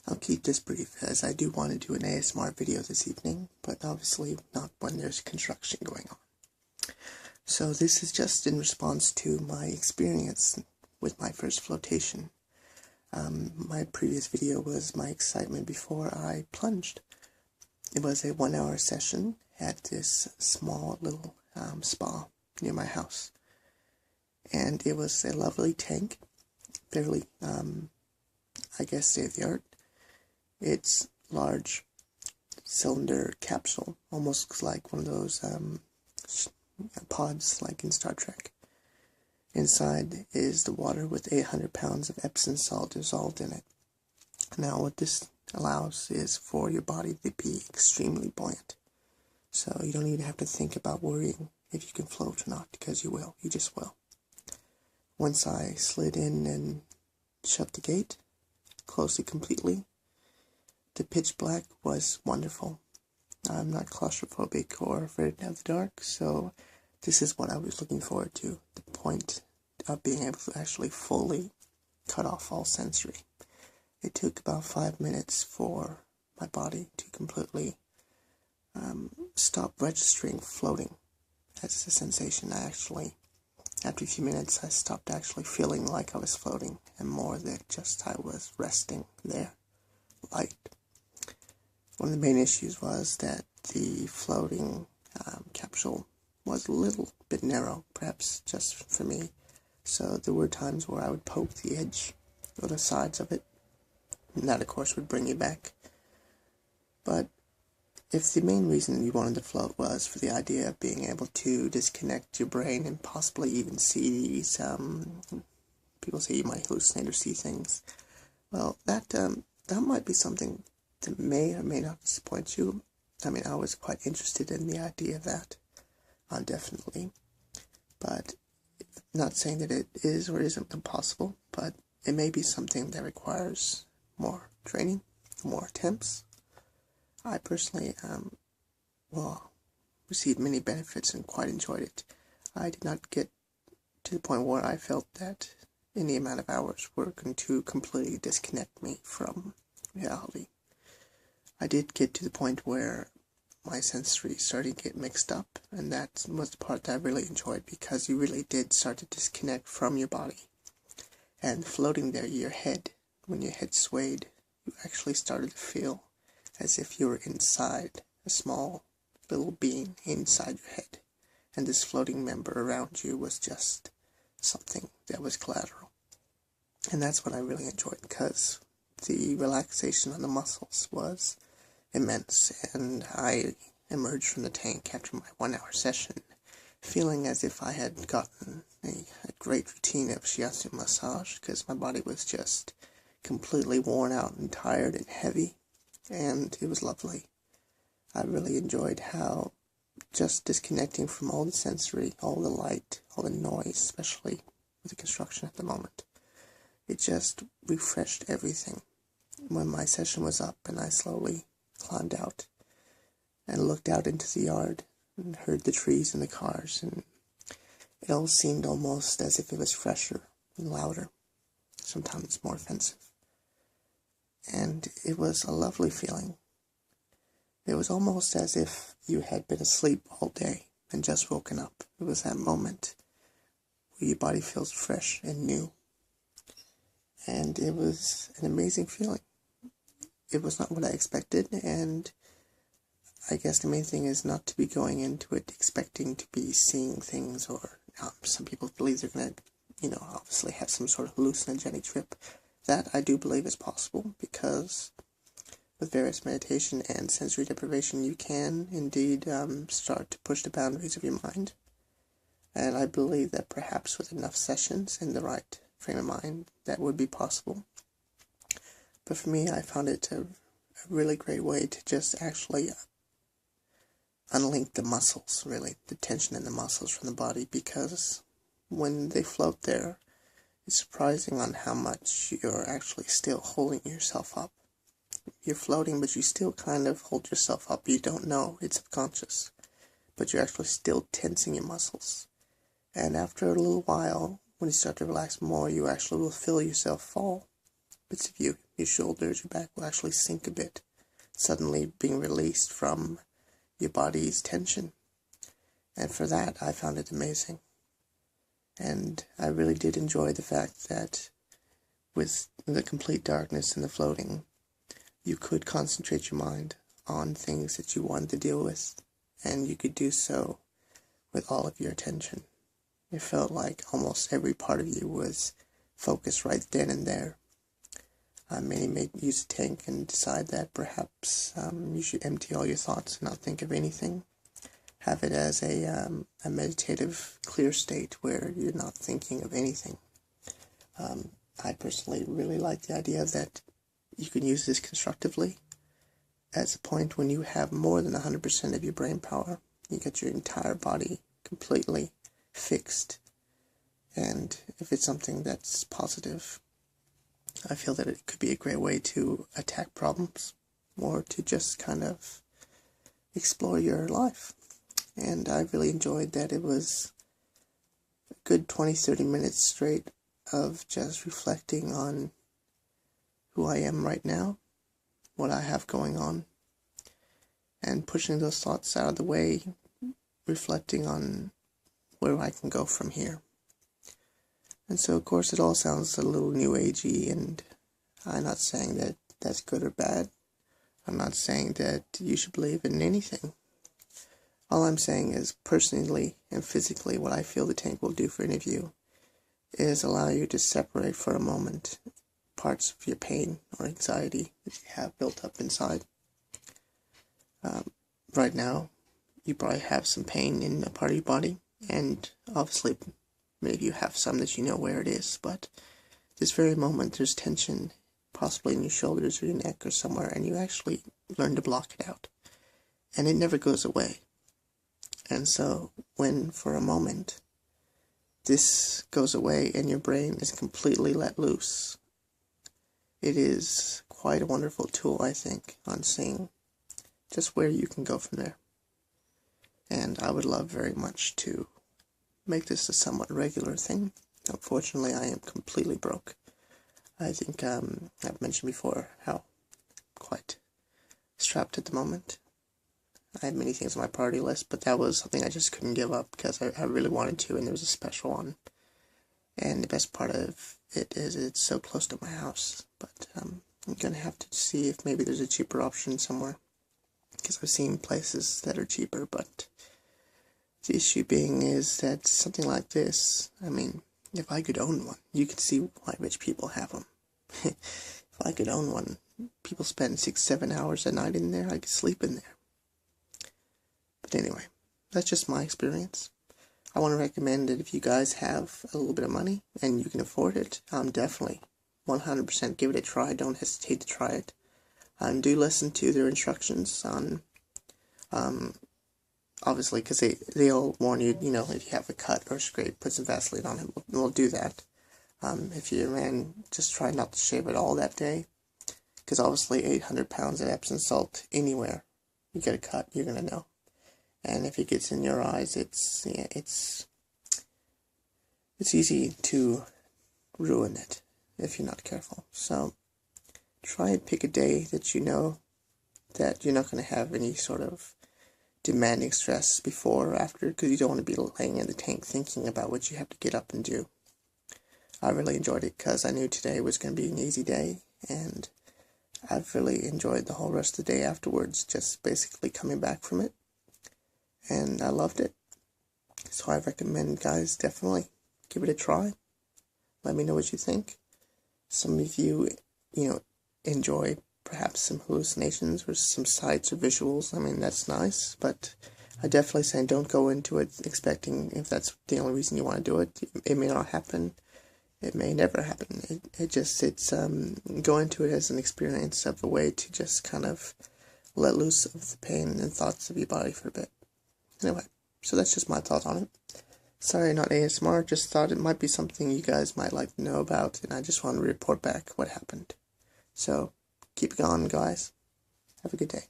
I'll keep this brief as I do want to do an ASMR video this evening, but obviously not when there's construction going on. So this is just in response to my experience with my first flotation. My previous video was my excitement before I plunged. It was a 1-hour session at this small little spa near my house. And it was a lovely tank, fairly, I guess, state-of-the-art. It's large cylinder capsule, almost like one of those pods like in Star Trek. Inside is the water with 800 pounds of Epsom salt dissolved in it. Now what this allows is for your body to be extremely buoyant. So you don't even have to think about worrying if you can float or not, because you will. You just will. Once I slid in and shut the gate, closed it completely, the pitch black was wonderful. I'm not claustrophobic or afraid of the dark, so this is what I was looking forward to, the point of being able to actually fully cut off all sensory. It took about 5 minutes for my body to completely stop registering floating as a sensation. After a few minutes, I stopped actually feeling like I was floating, and more that just I was resting there, light. One of the main issues was that the floating capsule was a little bit narrow, perhaps just for me. So there were times where I would poke the edge or the sides of it, and that of course would bring you back. But if the main reason you wanted to float was for the idea of being able to disconnect your brain and possibly even see these, people say you might hallucinate or see things, well, that might be something that may or may not disappoint you. I mean, I was quite interested in the idea of that, definitely. But not saying that it is or isn't impossible, but it may be something that requires more training, more attempts. I personally, received many benefits and quite enjoyed it. I did not get to the point where I felt that any amount of hours were going to completely disconnect me from reality. I did get to the point where my sensory started to get mixed up, and that was the part that I really enjoyed, because you really did start to disconnect from your body. And floating there, your head, when your head swayed, you actually started to feel as if you were inside a small little being inside your head, and this floating member around you was just something that was collateral. And that's what I really enjoyed, because the relaxation on the muscles was immense, and I emerged from the tank after my 1-hour session feeling as if I had gotten a great routine of shiatsu massage, because my body was just completely worn out and tired and heavy, and it was lovely. I really enjoyed how just disconnecting from all the sensory, all the light, all the noise, especially with the construction at the moment, it just refreshed everything. When my session was up and I slowly climbed out and looked out into the yard and heard the trees and the cars, and it all seemed almost as if it was fresher and louder, sometimes more offensive. And it was a lovely feeling. It was almost as if you had been asleep all day and just woken up. It was that moment where your body feels fresh and new. And it was an amazing feeling. It was not what I expected, and I guess the main thing is not to be going into it expecting to be seeing things, or some people believe they're going to, obviously have some sort of hallucinogenic trip. That I do believe is possible, because with various meditation and sensory deprivation, you can indeed start to push the boundaries of your mind. And I believe that perhaps with enough sessions in the right frame of mind, that would be possible. But for me, I found it a really great way to just actually unlink the muscles, really, the tension in the muscles from the body, because when they float there, it's surprising on how much you're actually still holding yourself up. You're floating, but you still kind of hold yourself up. You don't know, it's subconscious, but you're actually still tensing your muscles. And after a little while, when you start to relax more, you actually will feel yourself fall. Bits of you your shoulders, your back will actually sink a bit, suddenly being released from your body's tension. And for that, I found it amazing. And I really did enjoy the fact that with the complete darkness and the floating, you could concentrate your mind on things that you wanted to deal with, and you could do so with all of your attention. It felt like almost every part of you was focused right then and there. Many may use a tank and decide that perhaps you should empty all your thoughts and not think of anything. Have it as a meditative, clear state where you're not thinking of anything. I personally really like the idea that you can use this constructively at a point when you have more than 100% of your brain power. You get your entire body completely fixed. And if it's something that's positive, I feel that it could be a great way to attack problems or to just kind of explore your life. And I really enjoyed that. It was a good 20-30 minutes straight of just reflecting on who I am right now, what I have going on, and pushing those thoughts out of the way, reflecting on where I can go from here. And so, of course, it all sounds a little new agey, and I'm not saying that that's good or bad. I'm not saying that you should believe in anything. All I'm saying is, personally and physically, what I feel the tank will do for any of you is allow you to separate for a moment parts of your pain or anxiety that you have built up inside. Right now, you probably have some pain in a part of your body, and obviously maybe you have some that you know where it is, but this very moment there's tension, possibly in your shoulders or your neck or somewhere, and you actually learn to block it out. And it never goes away. And so when, for a moment, this goes away and your brain is completely let loose, it is quite a wonderful tool, I think, on seeing just where you can go from there. And I would love very much to make this a somewhat regular thing. Unfortunately, I am completely broke. I think I've mentioned before how I'm quite strapped at the moment. I have many things on my priority list, but that was something I just couldn't give up because I really wanted to, and there was a special one. And the best part of it is it's so close to my house, but I'm going to have to see if maybe there's a cheaper option somewhere, because I've seen places that are cheaper, but the issue being is that something like this, I mean, if I could own one, you could see why rich people have them. If I could own one, people spend 6-7 hours a night in there, I could sleep in there. But anyway, that's just my experience. I want to recommend that if you guys have a little bit of money and you can afford it, definitely 100% give it a try. Don't hesitate to try it. Do listen to their instructions on, obviously, because they'll warn you, you know, if you have a cut or a scrape, put some Vaseline on it. We'll do that. If you're a man, just try not to shave at all that day, because obviously 800 pounds of Epsom salt anywhere, you get a cut, you're going to know. And if it gets in your eyes, it's easy to ruin it if you're not careful. So try and pick a day that you know that you're not going to have any sort of demanding stress before or after, because you don't want to be laying in the tank thinking about what you have to get up and do. I really enjoyed it because I knew today was going to be an easy day, and I've really enjoyed the whole rest of the day afterwards, just basically coming back from it. And I loved it. So I recommend, guys, definitely give it a try. Let me know what you think. Some of you, enjoy perhaps some hallucinations or some sights or visuals. I mean, that's nice, but I definitely say don't go into it expecting, if that's the only reason you want to do it, it may not happen. It may never happen. It's go into it as an experience of a way to just kind of let loose of the pain and thoughts of your body for a bit. Anyway, so that's just my thought on it. Sorry, not ASMR, just thought it might be something you guys might like to know about, and I just wanted to report back what happened. So, keep it going, guys. Have a good day.